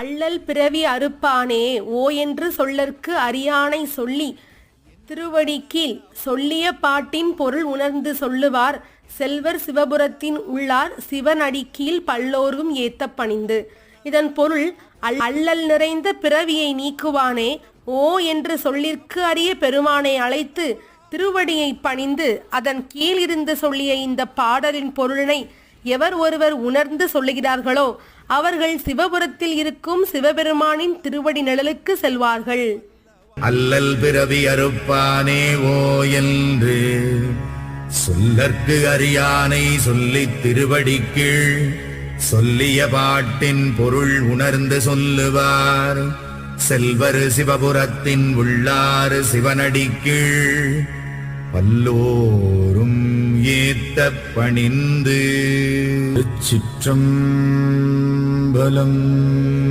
அல்லல் பிறவி அறுப்பானே ஓ என்று சொல்லற்கு அறியானை சொல்லி திருவடிக்கீழ் சொல்லிய பாட்டின் பொருள் உணர்ந்து சொல்லுவார் செல்வர் சிவபுரத்தின் உள்ளார் சிவனடிக்கீழ் பல்லோரும் ஏத்த பணிந்து. இதன் பொருள் அல்லல் நிறைந்த பிறவியை நீக்குவானே ஓ என்று சொல்லிற்கு அறிய பெருமானை அழைத்து திருவடியை பணிந்து அதன் கீழ் இருந்து சொல்லிய இந்த பாடலின் பொருளினை எவர் ஒருவர் உணர்ந்து சொல்லுகிறார்களோ அவர்கள் சிவபுரத்தில் இருக்கும் சிவபெருமானின் திருவடி நிழலுக்கு செல்வார்கள். அல்லல் பிறவி அறுப்பானே ஓ என்று சொல்லற்கு அறியானை சொல்லித் திருவடிக்கீழ் சொல்லிய பாட்டின் பொருள் உணர்ந்து சொல்லுவார் செல்வர் சிவபுரத்தின் உள்ளாறு சிவனடிக்கீழ் பல்லோரும் ஏத்த பணிந்து. சிற்றம்பலம்.